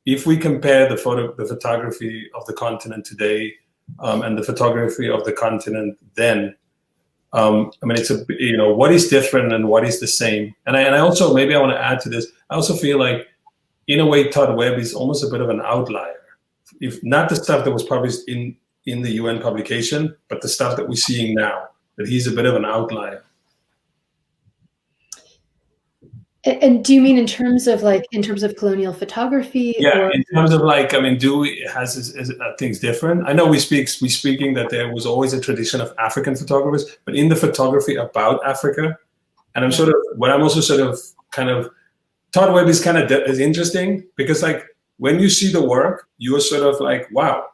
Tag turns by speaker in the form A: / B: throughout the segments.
A: if we compare the photography of the continent today and the photography of the continent then, I mean, it's what is different and what is the same. And I also, maybe I want to add to this, I also feel like, in a way, Todd Webb is almost a bit of an outlier. If not the stuff that was published in the UN publication, but the stuff that we're seeing now, that he's a bit of an outlier.
B: And do you mean in terms of colonial photography?
A: Yeah,
B: or?
A: In terms of like, I mean, is things different? I know we're speaking that there was always a tradition of African photographers, but in the photography about Africa, and I'm also sort of kind of, Todd Webb is kind of is interesting because like when you see the work, you are sort of like, wow,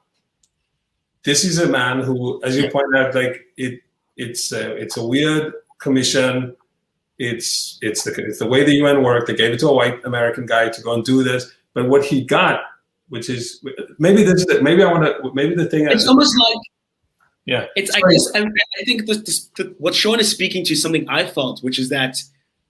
A: this is a man who, as you pointed out, like it's a weird commission. It's the way the UN worked. They gave it to a white American guy to go and do this. But what he got, which is maybe the thing.
C: It's almost like,
A: yeah.
C: I think what Sean is speaking to is something I felt, which is that,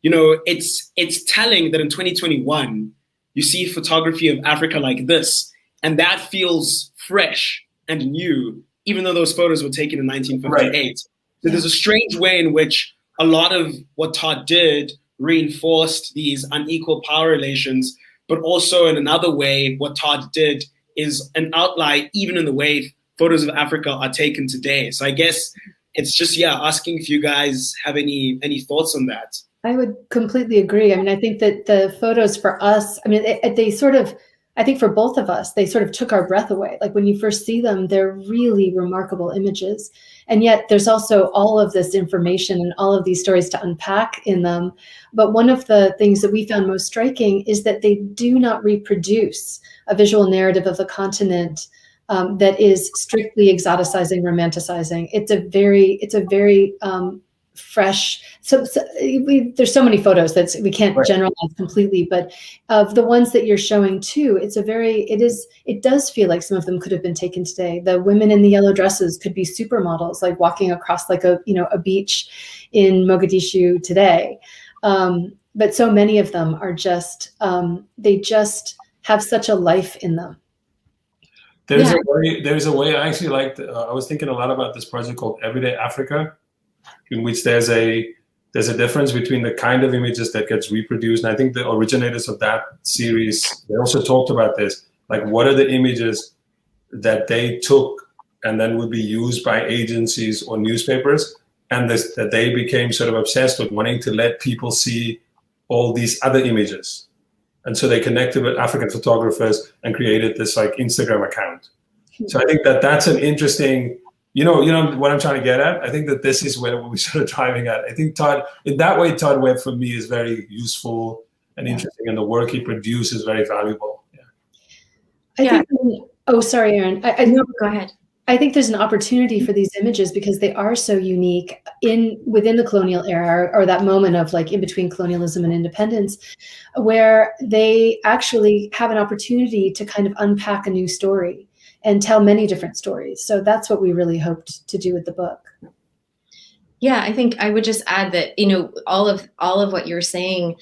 C: it's telling that in 2021 you see photography of Africa like this, and that feels fresh and new, even though those photos were taken in 1958. Right. So there's a strange way in which a lot of what Todd did reinforced these unequal power relations, but also in another way, what Todd did is an outlier even in the way photos of Africa are taken today. So I guess it's just, asking if you guys have any thoughts on that.
B: I would completely agree. I mean, I think that the photos for us, I mean, they sort of, I think for both of us, they sort of took our breath away. Like when you first see them, they're really remarkable images. And yet there's also all of this information and all of these stories to unpack in them. But one of the things that we found most striking is that they do not reproduce a visual narrative of the continent that is strictly exoticizing, romanticizing. It's a very fresh. There's so many photos that we can't generalize completely, but of the ones that you're showing too, it does feel like some of them could have been taken today. The women in the yellow dresses could be supermodels, like walking across like a beach in Mogadishu today. But so many of them are just, they just have such a life in them.
A: There's a way I actually liked, I was thinking a lot about this project called Everyday Africa, in which there's a difference between the kind of images that gets reproduced. And I think the originators of that series, they also talked about this, like what are the images that they took and then would be used by agencies or newspapers, and that they became sort of obsessed with wanting to let people see all these other images. And so they connected with African photographers and created this like Instagram account. So I think that's an interesting, you know what I'm trying to get at? I think that this is where we're sort of driving at. I think Todd Webb for me is very useful and interesting, and the work he produces is very valuable.
B: Sorry, Erin.
D: No, go ahead.
B: I think there's an opportunity for these images because they are so unique within the colonial era, or that moment of like in between colonialism and independence, where they actually have an opportunity to kind of unpack a new story and tell many different stories. So that's what we really hoped to do with the book.
D: Yeah, I think I would just add that, all of what you're saying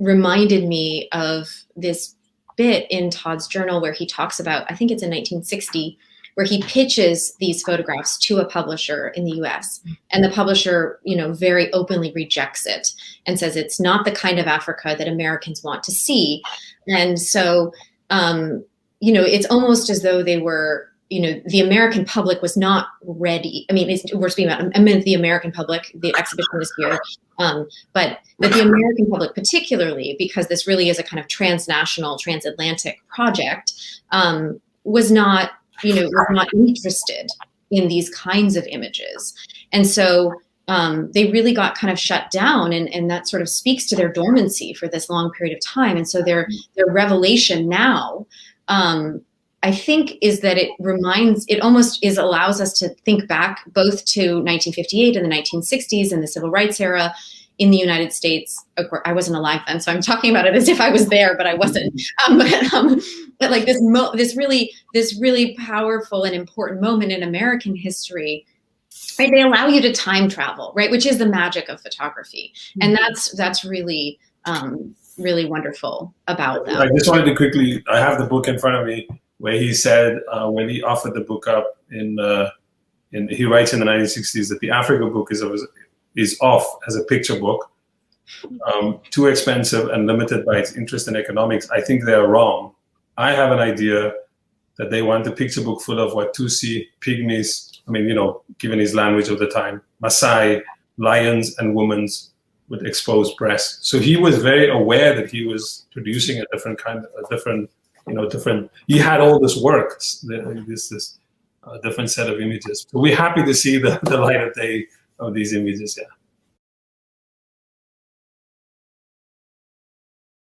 D: reminded me of this bit in Todd's journal where he talks about, I think it's in 1960, where he pitches these photographs to a publisher in the US, and the publisher, very openly rejects it and says it's not the kind of Africa that Americans want to see. And so, it's almost as though they were, the American public was not ready. I mean, we're speaking about, the American public, the exhibition is here, but the American public particularly, because this really is a kind of transnational, transatlantic project, was not interested in these kinds of images. And so they really got kind of shut down, and that sort of speaks to their dormancy for this long period of time. And so their revelation now, I think, is that it allows us to think back both to 1958 and the 1960s and the civil rights era in the United States. Of course, I wasn't alive then, so I'm talking about it as if I was there, but I wasn't. But like this really powerful and important moment in American history, right? They allow you to time travel, right? Which is the magic of photography, and that's really really wonderful about them.
A: I just wanted to quickly, I have the book in front of me where he said, when he offered the book up he writes in the 1960s that the Africa book is off as a picture book, too expensive and limited by its interest in economics. I think they're wrong. I have an idea that they want a picture book full of what Tutsi, pygmies, I mean, you know, given his language of the time, Maasai, lions and women's with exposed breasts. So he was very aware that he was producing a different, he had all this work, this different set of images. So we're happy to see the light of day of these images, yeah.